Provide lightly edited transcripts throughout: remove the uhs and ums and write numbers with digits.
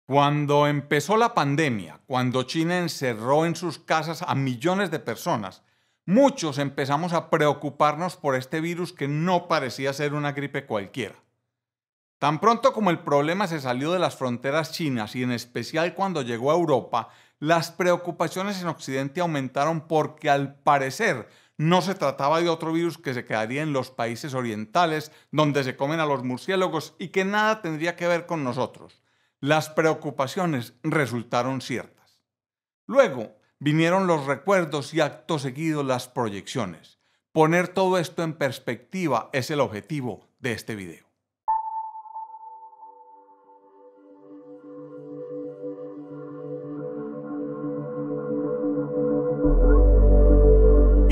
Cuando empezó la pandemia, cuando China encerró en sus casas a millones de personas, muchos empezamos a preocuparnos por este virus que no parecía ser una gripe cualquiera. Tan pronto como el problema se salió de las fronteras chinas y en especial cuando llegó a Europa, las preocupaciones en Occidente aumentaron porque al parecer no se trataba de otro virus que se quedaría en los países orientales donde se comen a los murciélagos y que nada tendría que ver con nosotros. Las preocupaciones resultaron ciertas. Luego vinieron los recuerdos y acto seguido las proyecciones. Poner todo esto en perspectiva es el objetivo de este video.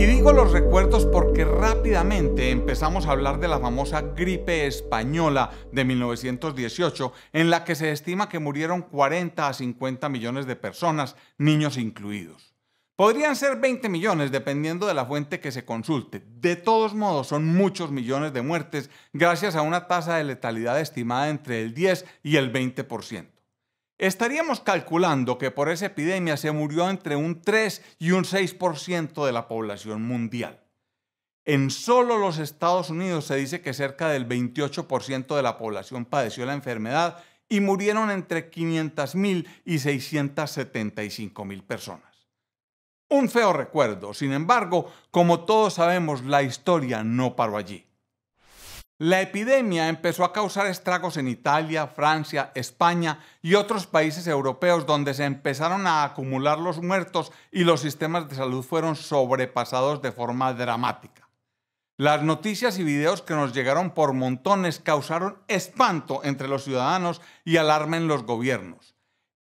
Y digo los recuerdos porque rápidamente empezamos a hablar de la famosa gripe española de 1918, en la que se estima que murieron 40 a 50 millones de personas, niños incluidos. Podrían ser 20 millones dependiendo de la fuente que se consulte. De todos modos, son muchos millones de muertes gracias a una tasa de letalidad estimada entre el 10 y el 20%. Estaríamos calculando que por esa epidemia se murió entre un 3 y un 6% de la población mundial. En solo los Estados Unidos se dice que cerca del 28% de la población padeció la enfermedad y murieron entre 500.000 y 675.000 personas. Un feo recuerdo, sin embargo, como todos sabemos, la historia no paró allí. La epidemia empezó a causar estragos en Italia, Francia, España y otros países europeos donde se empezaron a acumular los muertos y los sistemas de salud fueron sobrepasados de forma dramática. Las noticias y videos que nos llegaron por montones causaron espanto entre los ciudadanos y alarma en los gobiernos.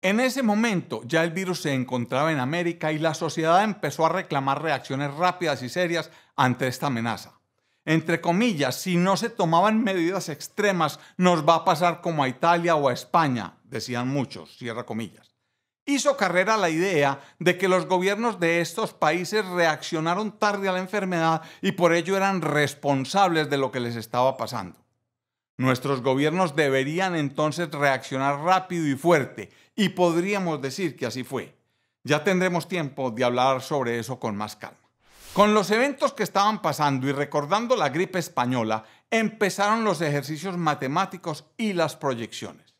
En ese momento ya el virus se encontraba en América y la sociedad empezó a reclamar reacciones rápidas y serias ante esta amenaza. Entre comillas, si no se tomaban medidas extremas, nos va a pasar como a Italia o a España, decían muchos, cierra comillas. Hizo carrera la idea de que los gobiernos de estos países reaccionaron tarde a la enfermedad y por ello eran responsables de lo que les estaba pasando. Nuestros gobiernos deberían entonces reaccionar rápido y fuerte, y podríamos decir que así fue. Ya tendremos tiempo de hablar sobre eso con más calma. Con los eventos que estaban pasando y recordando la gripe española, empezaron los ejercicios matemáticos y las proyecciones.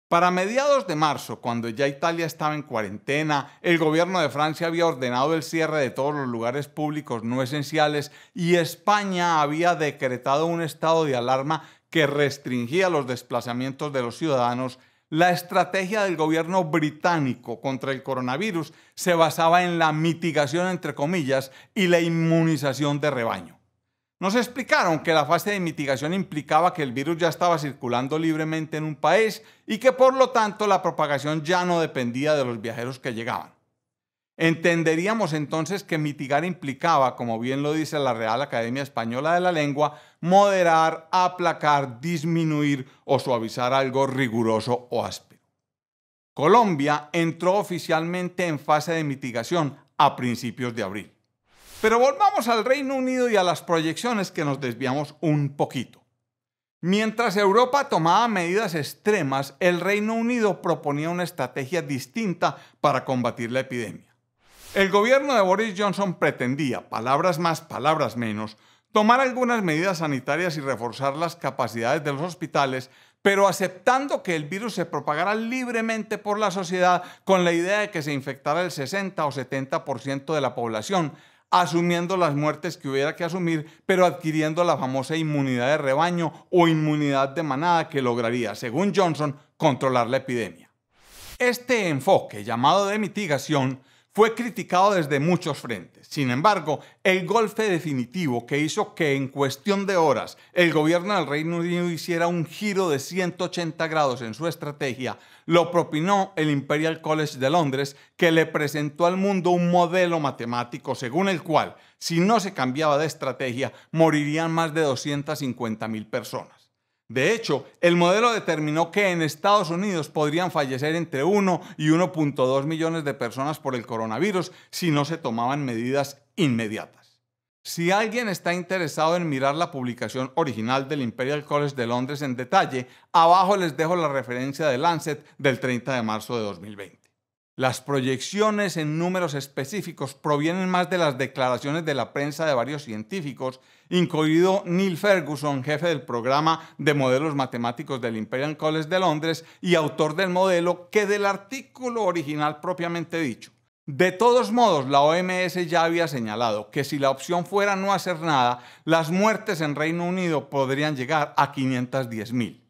Para mediados de marzo, cuando ya Italia estaba en cuarentena, el gobierno de Francia había ordenado el cierre de todos los lugares públicos no esenciales y España había decretado un estado de alarma que restringía los desplazamientos de los ciudadanos. La estrategia del gobierno británico contra el coronavirus se basaba en la mitigación, entre comillas, y la inmunización de rebaño. Nos explicaron que la fase de mitigación implicaba que el virus ya estaba circulando libremente en un país y que por lo tanto la propagación ya no dependía de los viajeros que llegaban. Entenderíamos entonces que mitigar implicaba, como bien lo dice la Real Academia Española de la Lengua, moderar, aplacar, disminuir o suavizar algo riguroso o áspero. Colombia entró oficialmente en fase de mitigación a principios de abril. Pero volvamos al Reino Unido y a las proyecciones que nos desviamos un poquito. Mientras Europa tomaba medidas extremas, el Reino Unido proponía una estrategia distinta para combatir la epidemia. El gobierno de Boris Johnson pretendía, palabras más, palabras menos, tomar algunas medidas sanitarias y reforzar las capacidades de los hospitales, pero aceptando que el virus se propagara libremente por la sociedad con la idea de que se infectara el 60 o 70% de la población, asumiendo las muertes que hubiera que asumir, pero adquiriendo la famosa inmunidad de rebaño o inmunidad de manada que lograría, según Johnson, controlar la epidemia. Este enfoque, llamado de mitigación, fue criticado desde muchos frentes. Sin embargo, el golpe definitivo que hizo que en cuestión de horas el gobierno del Reino Unido hiciera un giro de 180 grados en su estrategia, lo propinó el Imperial College de Londres, que le presentó al mundo un modelo matemático según el cual, si no se cambiaba de estrategia, morirían más de 250.000 personas. De hecho, el modelo determinó que en Estados Unidos podrían fallecer entre 1 y 1.2 millones de personas por el coronavirus si no se tomaban medidas inmediatas. Si alguien está interesado en mirar la publicación original del Imperial College de Londres en detalle, abajo les dejo la referencia de Lancet del 30 de marzo de 2020. Las proyecciones en números específicos provienen más de las declaraciones de la prensa de varios científicos, incluido Neil Ferguson, jefe del programa de modelos matemáticos del Imperial College de Londres y autor del modelo, que del artículo original propiamente dicho. De todos modos, la OMS ya había señalado que si la opción fuera no hacer nada, las muertes en Reino Unido podrían llegar a 510.000.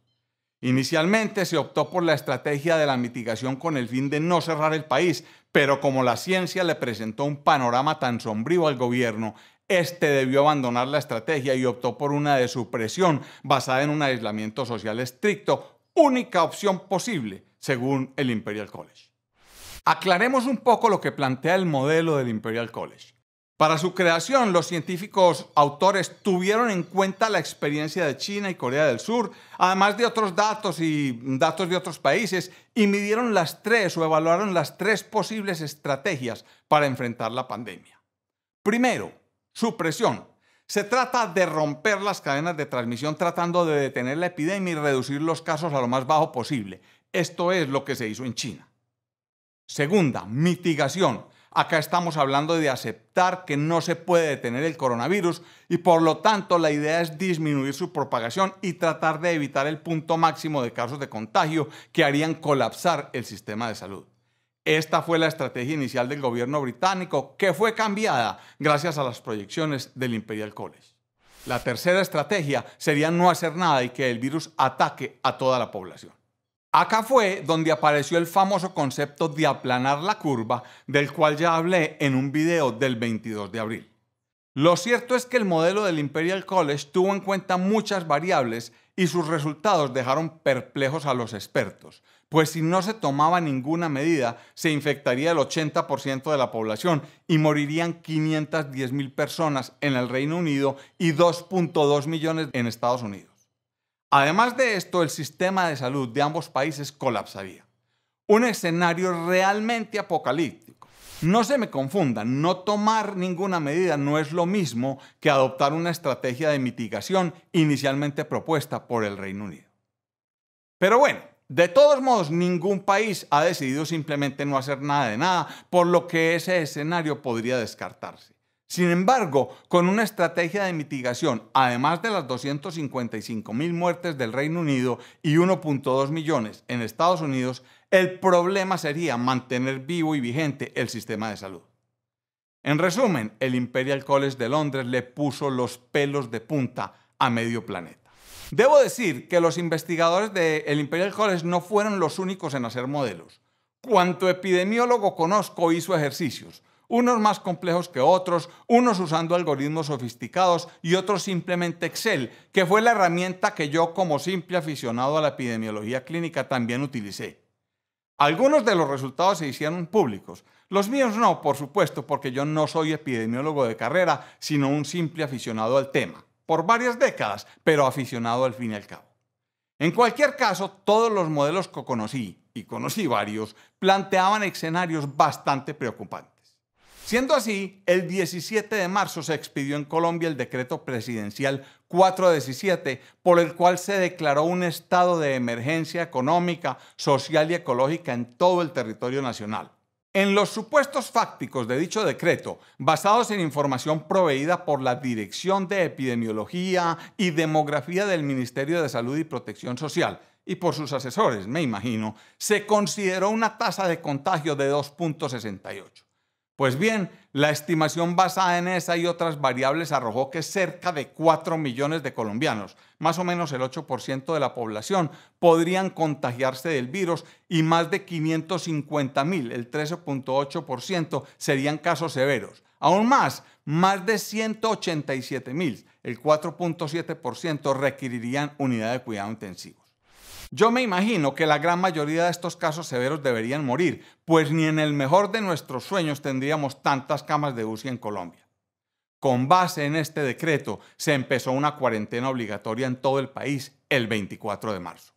Inicialmente se optó por la estrategia de la mitigación con el fin de no cerrar el país, pero como la ciencia le presentó un panorama tan sombrío al gobierno, este debió abandonar la estrategia y optó por una de supresión basada en un aislamiento social estricto, única opción posible, según el Imperial College. Aclaremos un poco lo que plantea el modelo del Imperial College. Para su creación, los científicos autores tuvieron en cuenta la experiencia de China y Corea del Sur, además de otros datos y datos de otros países, y midieron evaluaron las tres posibles estrategias para enfrentar la pandemia. Primero, supresión. Se trata de romper las cadenas de transmisión tratando de detener la epidemia y reducir los casos a lo más bajo posible. Esto es lo que se hizo en China. Segunda, mitigación. Acá estamos hablando de aceptar que no se puede detener el coronavirus y por lo tanto la idea es disminuir su propagación y tratar de evitar el punto máximo de casos de contagio que harían colapsar el sistema de salud. Esta fue la estrategia inicial del gobierno británico, que fue cambiada gracias a las proyecciones del Imperial College. La tercera estrategia sería no hacer nada y que el virus ataque a toda la población. Acá fue donde apareció el famoso concepto de aplanar la curva, del cual ya hablé en un video del 22 de abril. Lo cierto es que el modelo del Imperial College tuvo en cuenta muchas variables y sus resultados dejaron perplejos a los expertos, pues si no se tomaba ninguna medida, se infectaría el 80% de la población y morirían 510.000 personas en el Reino Unido y 2.2 millones en Estados Unidos. Además de esto, el sistema de salud de ambos países colapsaría. Un escenario realmente apocalíptico. No se me confundan, no tomar ninguna medida no es lo mismo que adoptar una estrategia de mitigación inicialmente propuesta por el Reino Unido. Pero bueno, de todos modos, ningún país ha decidido simplemente no hacer nada de nada, por lo que ese escenario podría descartarse. Sin embargo, con una estrategia de mitigación, además de las 255.000 muertes del Reino Unido y 1.2 millones en Estados Unidos, el problema sería mantener vivo y vigente el sistema de salud. En resumen, el Imperial College de Londres le puso los pelos de punta a medio planeta. Debo decir que los investigadores del Imperial College no fueron los únicos en hacer modelos. Cuanto epidemiólogo conozco hizo ejercicios, unos más complejos que otros, unos usando algoritmos sofisticados y otros simplemente Excel, que fue la herramienta que yo como simple aficionado a la epidemiología clínica también utilicé. Algunos de los resultados se hicieron públicos. Los míos no, por supuesto, porque yo no soy epidemiólogo de carrera, sino un simple aficionado al tema. Por varias décadas, pero aficionado al fin y al cabo. En cualquier caso, todos los modelos que conocí, y conocí varios, planteaban escenarios bastante preocupantes. Siendo así, el 17 de marzo se expidió en Colombia el decreto presidencial 417, por el cual se declaró un estado de emergencia económica, social y ecológica en todo el territorio nacional. En los supuestos fácticos de dicho decreto, basados en información proveída por la Dirección de Epidemiología y Demografía del Ministerio de Salud y Protección Social, y por sus asesores, me imagino, se consideró una tasa de contagio de 2.68. Pues bien, la estimación basada en esa y otras variables arrojó que cerca de 4 millones de colombianos, más o menos el 8% de la población, podrían contagiarse del virus y más de 550.000, el 13.8%, serían casos severos. Aún más de 187.000, el 4.7%, requerirían unidad de cuidado intensivo. Yo me imagino que la gran mayoría de estos casos severos deberían morir, pues ni en el mejor de nuestros sueños tendríamos tantas camas de UCI en Colombia. Con base en este decreto, se empezó una cuarentena obligatoria en todo el país el 24 de marzo.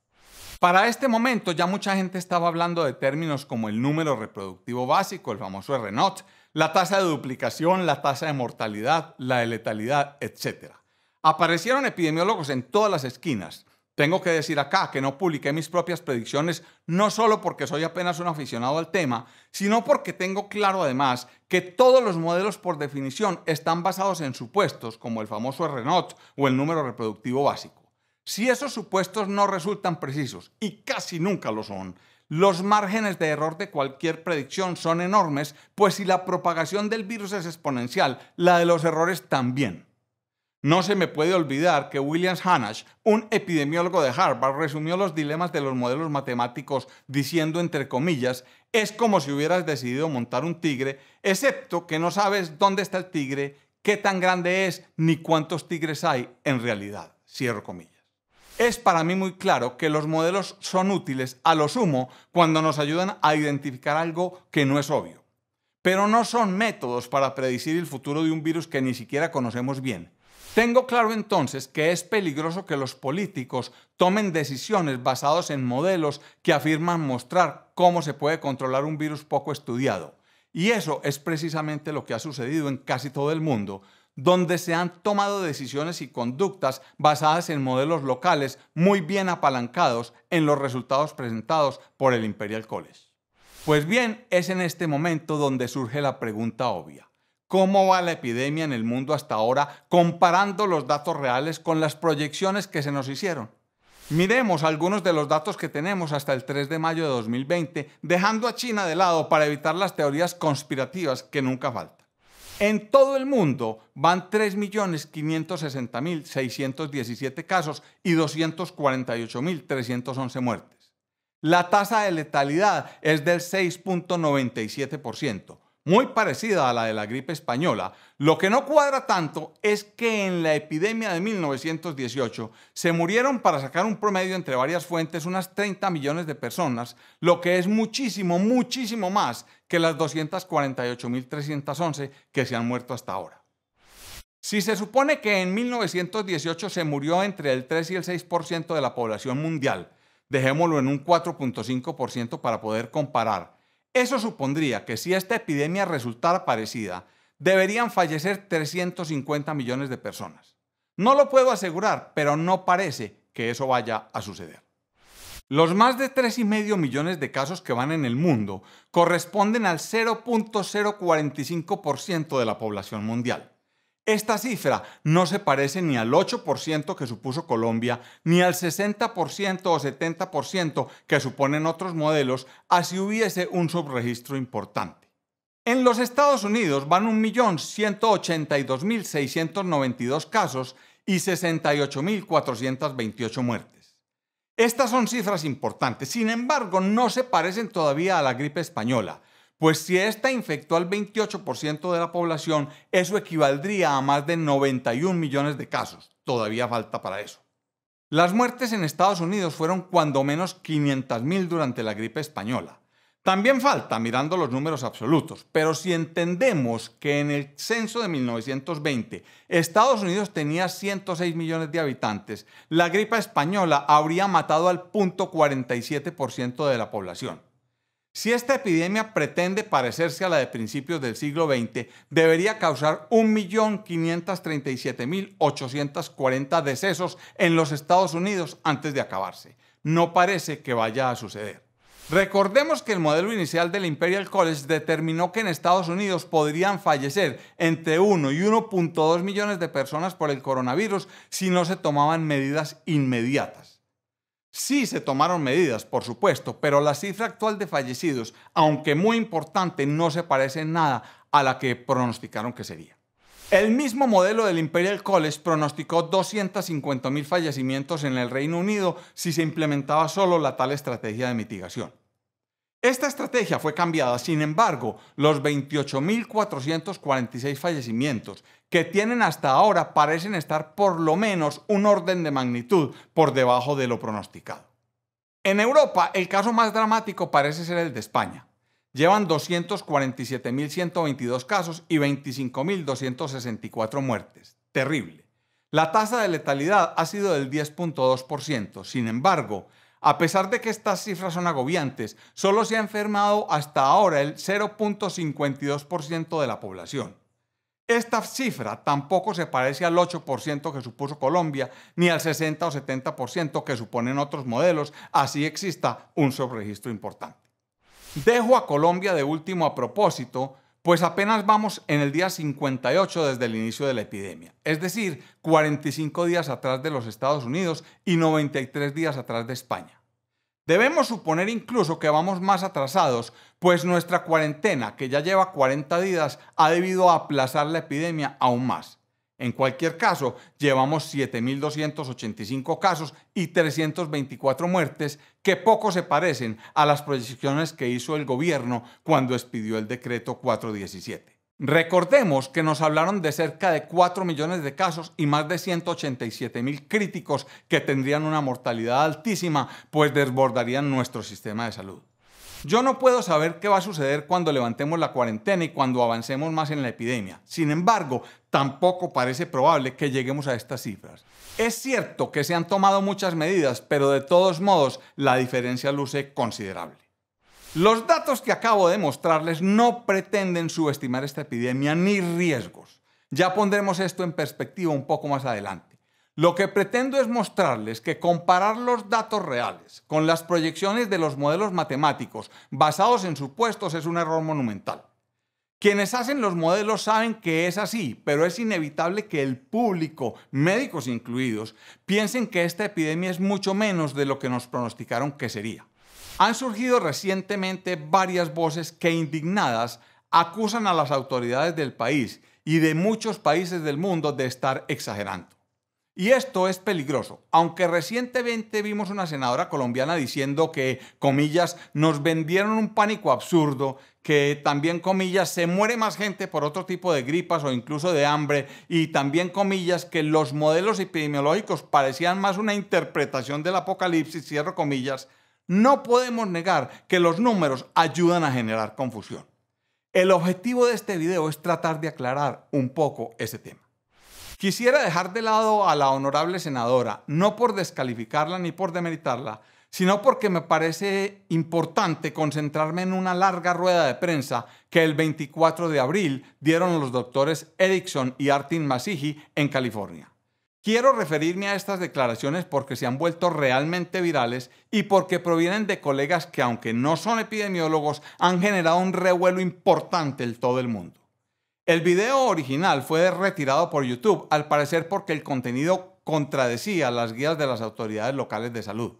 Para este momento ya mucha gente estaba hablando de términos como el número reproductivo básico, el famoso RNOT, la tasa de duplicación, la tasa de mortalidad, la de letalidad, etc. Aparecieron epidemiólogos en todas las esquinas. Tengo que decir acá que no publiqué mis propias predicciones no solo porque soy apenas un aficionado al tema, sino porque tengo claro además que todos los modelos por definición están basados en supuestos como el famoso R0 o el número reproductivo básico. Si esos supuestos no resultan precisos, y casi nunca lo son, los márgenes de error de cualquier predicción son enormes, pues si la propagación del virus es exponencial, la de los errores también. No se me puede olvidar que William Hanach, un epidemiólogo de Harvard, resumió los dilemas de los modelos matemáticos diciendo, entre comillas, es como si hubieras decidido montar un tigre, excepto que no sabes dónde está el tigre, qué tan grande es, ni cuántos tigres hay en realidad. Cierro comillas. Es para mí muy claro que los modelos son útiles a lo sumo cuando nos ayudan a identificar algo que no es obvio. Pero no son métodos para predecir el futuro de un virus que ni siquiera conocemos bien. Tengo claro entonces que es peligroso que los políticos tomen decisiones basadas en modelos que afirman mostrar cómo se puede controlar un virus poco estudiado. Y eso es precisamente lo que ha sucedido en casi todo el mundo, donde se han tomado decisiones y conductas basadas en modelos locales muy bien apalancados en los resultados presentados por el Imperial College. Pues bien, es en este momento donde surge la pregunta obvia. ¿Cómo va la epidemia en el mundo hasta ahora comparando los datos reales con las proyecciones que se nos hicieron? Miremos algunos de los datos que tenemos hasta el 3 de mayo de 2020, dejando a China de lado para evitar las teorías conspirativas que nunca faltan. En todo el mundo van 3.560.617 casos y 248.311 muertes. La tasa de letalidad es del 6.97%. Muy parecida a la de la gripe española. Lo que no cuadra tanto es que en la epidemia de 1918 se murieron, para sacar un promedio entre varias fuentes, unas 30 millones de personas, lo que es muchísimo, muchísimo más que las 248.311 que se han muerto hasta ahora. Si se supone que en 1918 se murió entre el 3 y el 6% de la población mundial, dejémoslo en un 4.5% para poder comparar. Eso supondría que si esta epidemia resultara parecida, deberían fallecer 350 millones de personas. No lo puedo asegurar, pero no parece que eso vaya a suceder. Los más de 3,5 millones de casos que van en el mundo corresponden al 0.045% de la población mundial. Esta cifra no se parece ni al 8% que supuso Colombia, ni al 60% o 70% que suponen otros modelos, así hubiese un subregistro importante. En los Estados Unidos van 1.182.692 casos y 68.428 muertes. Estas son cifras importantes, sin embargo, no se parecen todavía a la gripe española. Pues si esta infectó al 28% de la población, eso equivaldría a más de 91 millones de casos. Todavía falta para eso. Las muertes en Estados Unidos fueron cuando menos 500.000 durante la gripe española. También falta mirando los números absolutos, pero si entendemos que en el censo de 1920 Estados Unidos tenía 106 millones de habitantes, la gripe española habría matado al 0.47% de la población. Si esta epidemia pretende parecerse a la de principios del siglo XX, debería causar 1.537.840 decesos en los Estados Unidos antes de acabarse. No parece que vaya a suceder. Recordemos que el modelo inicial del Imperial College determinó que en Estados Unidos podrían fallecer entre 1 y 1.2 millones de personas por el coronavirus si no se tomaban medidas inmediatas. Sí se tomaron medidas, por supuesto, pero la cifra actual de fallecidos, aunque muy importante, no se parece en nada a la que pronosticaron que sería. El mismo modelo del Imperial College pronosticó 250.000 fallecimientos en el Reino Unido si se implementaba solo la tal estrategia de mitigación. Esta estrategia fue cambiada, sin embargo, los 28.446 fallecimientos que tienen hasta ahora parecen estar por lo menos un orden de magnitud por debajo de lo pronosticado. En Europa, el caso más dramático parece ser el de España. Llevan 247.122 casos y 25.264 muertes. Terrible. La tasa de letalidad ha sido del 10.2%. Sin embargo, A pesar de que estas cifras son agobiantes, solo se ha enfermado hasta ahora el 0.52% de la población. Esta cifra tampoco se parece al 8% que supuso Colombia, ni al 60 o 70% que suponen otros modelos, así exista un subregistro importante. Dejo a Colombia de último a propósito, pues apenas vamos en el día 58 desde el inicio de la epidemia, es decir, 45 días atrás de los Estados Unidos y 93 días atrás de España. Debemos suponer incluso que vamos más atrasados, pues nuestra cuarentena, que ya lleva 40 días, ha debido aplazar la epidemia aún más. En cualquier caso, llevamos 7.285 casos y 324 muertes, que poco se parecen a las proyecciones que hizo el gobierno cuando expidió el decreto 417. Recordemos que nos hablaron de cerca de 4 millones de casos y más de 187.000 críticos que tendrían una mortalidad altísima, pues desbordarían nuestro sistema de salud. Yo no puedo saber qué va a suceder cuando levantemos la cuarentena y cuando avancemos más en la epidemia. Sin embargo, tampoco parece probable que lleguemos a estas cifras. Es cierto que se han tomado muchas medidas, pero de todos modos la diferencia luce considerable. Los datos que acabo de mostrarles no pretenden subestimar esta epidemia ni riesgos. Ya pondremos esto en perspectiva un poco más adelante. Lo que pretendo es mostrarles que comparar los datos reales con las proyecciones de los modelos matemáticos basados en supuestos es un error monumental. Quienes hacen los modelos saben que es así, pero es inevitable que el público, médicos incluidos, piensen que esta epidemia es mucho menos de lo que nos pronosticaron que sería. Han surgido recientemente varias voces que, indignadas, acusan a las autoridades del país y de muchos países del mundo de estar exagerando. Y esto es peligroso, aunque recientemente vimos una senadora colombiana diciendo que, comillas, nos vendieron un pánico absurdo, que también, comillas, se muere más gente por otro tipo de gripas o incluso de hambre, y también, comillas, que los modelos epidemiológicos parecían más una interpretación del apocalipsis, cierro comillas. No podemos negar que los números ayudan a generar confusión. El objetivo de este video es tratar de aclarar un poco ese tema. Quisiera dejar de lado a la honorable senadora, no por descalificarla ni por demeritarla, sino porque me parece importante concentrarme en una larga rueda de prensa que el 24 de abril dieron los doctores Erickson y Artin Masihi en California. Quiero referirme a estas declaraciones porque se han vuelto realmente virales y porque provienen de colegas que, aunque no son epidemiólogos, han generado un revuelo importante en todo el mundo. El video original fue retirado por YouTube, al parecer porque el contenido contradecía las guías de las autoridades locales de salud.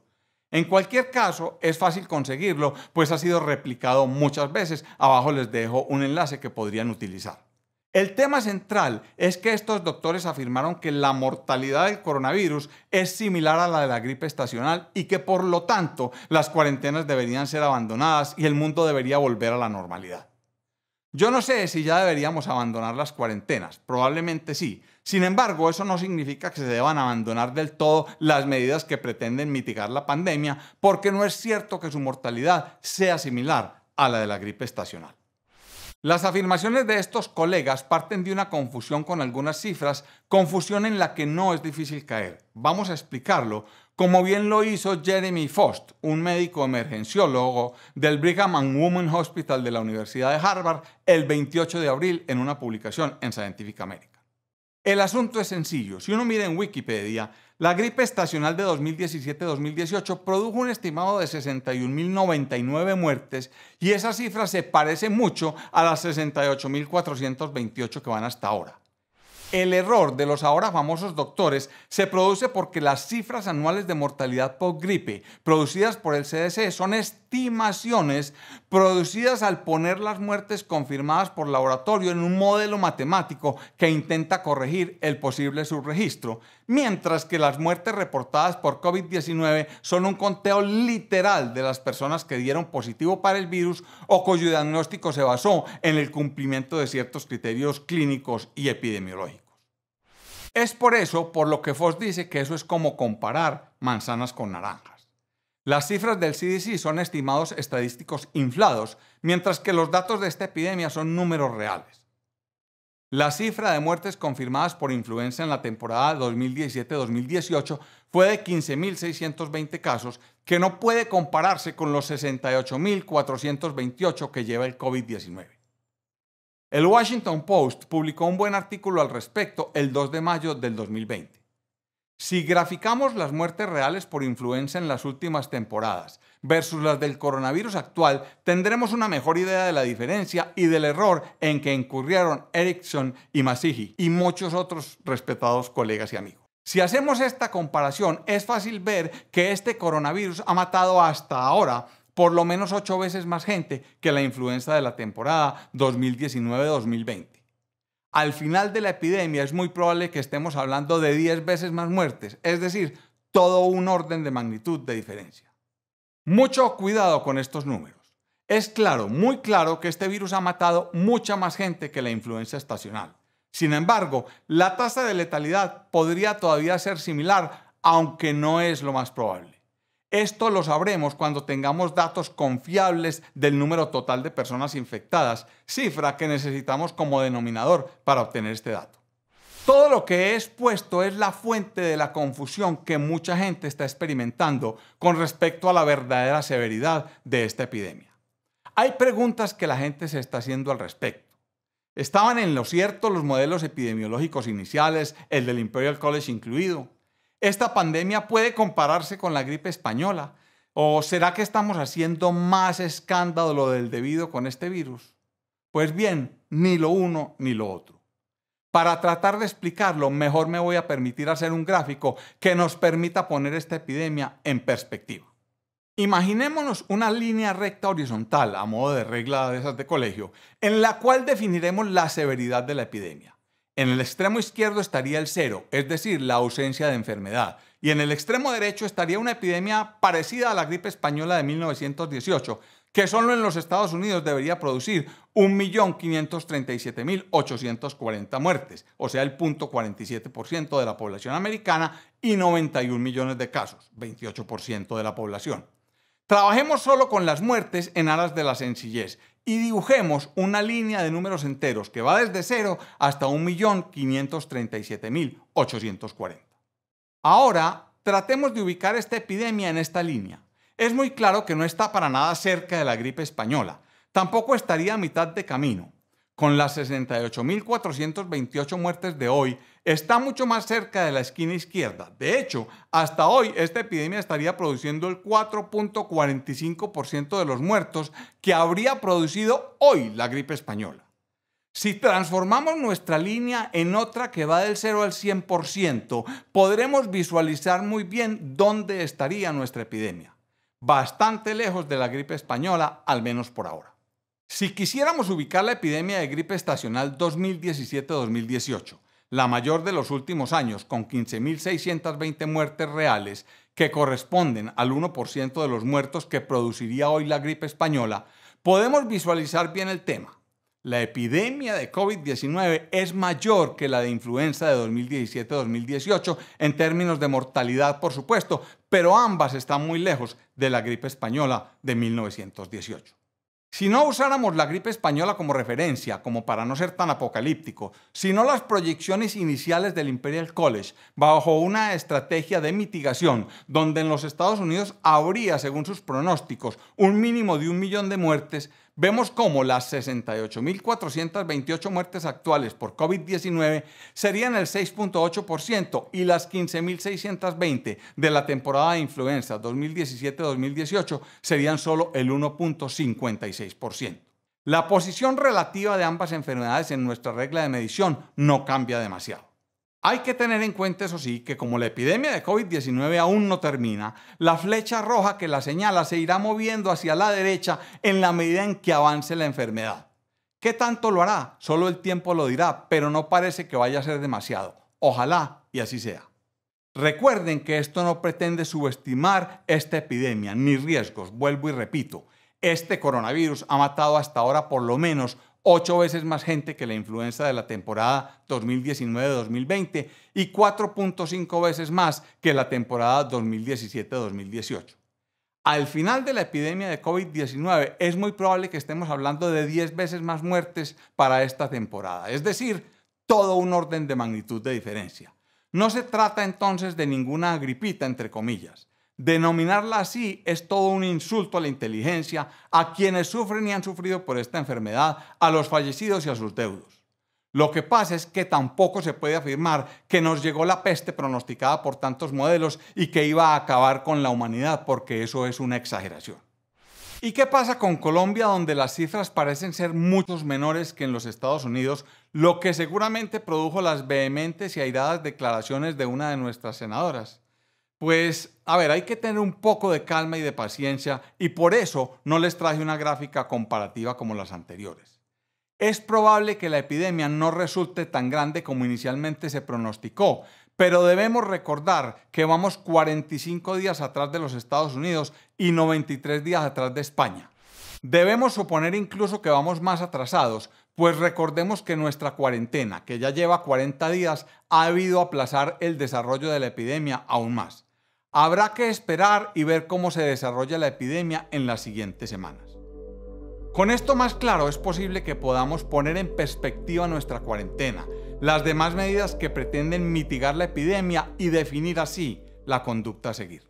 En cualquier caso, es fácil conseguirlo, pues ha sido replicado muchas veces. Abajo les dejo un enlace que podrían utilizar. El tema central es que estos doctores afirmaron que la mortalidad del coronavirus es similar a la de la gripe estacional y que, por lo tanto, las cuarentenas deberían ser abandonadas y el mundo debería volver a la normalidad. Yo no sé si ya deberíamos abandonar las cuarentenas, probablemente sí. Sin embargo, eso no significa que se deban abandonar del todo las medidas que pretenden mitigar la pandemia, porque no es cierto que su mortalidad sea similar a la de la gripe estacional. Las afirmaciones de estos colegas parten de una confusión con algunas cifras, confusión en la que no es difícil caer. Vamos a explicarlo, como bien lo hizo Jeremy Fost, un médico emergenciólogo del Brigham and Women's Hospital de la Universidad de Harvard, el 28 de abril en una publicación en Scientific American. El asunto es sencillo. Si uno mira en Wikipedia, la gripe estacional de 2017-2018 produjo un estimado de 61.099 muertes y esa cifra se parece mucho a las 68.428 que van hasta ahora. El error de los ahora famosos doctores se produce porque las cifras anuales de mortalidad por gripe producidas por el CDC son estimaciones producidas al poner las muertes confirmadas por laboratorio en un modelo matemático que intenta corregir el posible subregistro, mientras que las muertes reportadas por COVID-19 son un conteo literal de las personas que dieron positivo para el virus o cuyo diagnóstico se basó en el cumplimiento de ciertos criterios clínicos y epidemiológicos. Es por eso por lo que Fost dice que eso es como comparar manzanas con naranjas. Las cifras del CDC son estimados estadísticos inflados, mientras que los datos de esta epidemia son números reales. La cifra de muertes confirmadas por influenza en la temporada 2017-2018 fue de 15.620 casos, que no puede compararse con los 68.428 que lleva el COVID-19. El Washington Post publicó un buen artículo al respecto el 2 de mayo del 2020. Si graficamos las muertes reales por influenza en las últimas temporadas versus las del coronavirus actual, tendremos una mejor idea de la diferencia y del error en que incurrieron Erickson y Masihi y muchos otros respetados colegas y amigos. Si hacemos esta comparación, es fácil ver que este coronavirus ha matado hasta ahora por lo menos 8 veces más gente que la influenza de la temporada 2019-2020. Al final de la epidemia es muy probable que estemos hablando de 10 veces más muertes, es decir, todo un orden de magnitud de diferencia. Mucho cuidado con estos números. Es claro, muy claro que este virus ha matado mucha más gente que la influenza estacional. Sin embargo, la tasa de letalidad podría todavía ser similar, aunque no es lo más probable. Esto lo sabremos cuando tengamos datos confiables del número total de personas infectadas, cifra que necesitamos como denominador para obtener este dato. Todo lo que he expuesto es la fuente de la confusión que mucha gente está experimentando con respecto a la verdadera severidad de esta epidemia. Hay preguntas que la gente se está haciendo al respecto. ¿Estaban en lo cierto los modelos epidemiológicos iniciales, el del Imperial College incluido? ¿Esta pandemia puede compararse con la gripe española? ¿O será que estamos haciendo más escándalo del debido con este virus? Pues bien, ni lo uno ni lo otro. Para tratar de explicarlo, mejor me voy a permitir hacer un gráfico que nos permita poner esta epidemia en perspectiva. Imaginémonos una línea recta horizontal, a modo de regla de esas de colegio, en la cual definiremos la severidad de la epidemia. En el extremo izquierdo estaría el cero, es decir, la ausencia de enfermedad. Y en el extremo derecho estaría una epidemia parecida a la gripe española de 1918, que solo en los Estados Unidos debería producir 1.537.840 muertes, o sea, el 0.47% de la población americana y 91 millones de casos, 28% de la población. Trabajemos solo con las muertes en aras de la sencillez y dibujemos una línea de números enteros que va desde 0 hasta 1.537.840. Ahora, tratemos de ubicar esta epidemia en esta línea. Es muy claro que no está para nada cerca de la gripe española. Tampoco estaría a mitad de camino. Con las 68.428 muertes de hoy, está mucho más cerca de la esquina izquierda. De hecho, hasta hoy esta epidemia estaría produciendo el 4.45% de los muertos que habría producido hoy la gripe española. Si transformamos nuestra línea en otra que va del 0 al 100%, podremos visualizar muy bien dónde estaría nuestra epidemia. Bastante lejos de la gripe española, al menos por ahora. Si quisiéramos ubicar la epidemia de gripe estacional 2017-2018, la mayor de los últimos años, con 15.620 muertes reales, que corresponden al 1% de los muertos que produciría hoy la gripe española, podemos visualizar bien el tema. La epidemia de COVID-19 es mayor que la de influenza de 2017-2018 en términos de mortalidad, por supuesto, pero ambas están muy lejos de la gripe española de 1918. Si no usáramos la gripe española como referencia, como para no ser tan apocalíptico, sino las proyecciones iniciales del Imperial College bajo una estrategia de mitigación, donde en los Estados Unidos habría, según sus pronósticos, un mínimo de 1 millón de muertes, vemos cómo las 68.428 muertes actuales por COVID-19 serían el 6.8% y las 15.620 de la temporada de influenza 2017-2018 serían solo el 1.56%. La posición relativa de ambas enfermedades en nuestra regla de medición no cambia demasiado. Hay que tener en cuenta, eso sí, que como la epidemia de COVID-19 aún no termina, la flecha roja que la señala se irá moviendo hacia la derecha en la medida en que avance la enfermedad. ¿Qué tanto lo hará? Solo el tiempo lo dirá, pero no parece que vaya a ser demasiado. Ojalá y así sea. Recuerden que esto no pretende subestimar esta epidemia ni riesgos, vuelvo y repito. Este coronavirus ha matado hasta ahora por lo menos 8 veces más gente que la influenza de la temporada 2019-2020 y 4.5 veces más que la temporada 2017-2018. Al final de la epidemia de COVID-19 es muy probable que estemos hablando de 10 veces más muertes para esta temporada, es decir, todo un orden de magnitud de diferencia. No se trata entonces de ninguna gripita, entre comillas. Denominarla así es todo un insulto a la inteligencia, a quienes sufren y han sufrido por esta enfermedad, a los fallecidos y a sus deudos. Lo que pasa es que tampoco se puede afirmar que nos llegó la peste pronosticada por tantos modelos y que iba a acabar con la humanidad, porque eso es una exageración. ¿Y qué pasa con Colombia, donde las cifras parecen ser mucho menores que en los Estados Unidos, lo que seguramente produjo las vehementes y airadas declaraciones de una de nuestras senadoras? Pues, hay que tener un poco de calma y de paciencia, y por eso no les traje una gráfica comparativa como las anteriores. Es probable que la epidemia no resulte tan grande como inicialmente se pronosticó, pero debemos recordar que vamos 45 días atrás de los Estados Unidos y 93 días atrás de España. Debemos suponer incluso que vamos más atrasados, pues recordemos que nuestra cuarentena, que ya lleva 40 días, ha debido aplazar el desarrollo de la epidemia aún más. Habrá que esperar y ver cómo se desarrolla la epidemia en las siguientes semanas. Con esto más claro, es posible que podamos poner en perspectiva nuestra cuarentena, las demás medidas que pretenden mitigar la epidemia y definir así la conducta a seguir.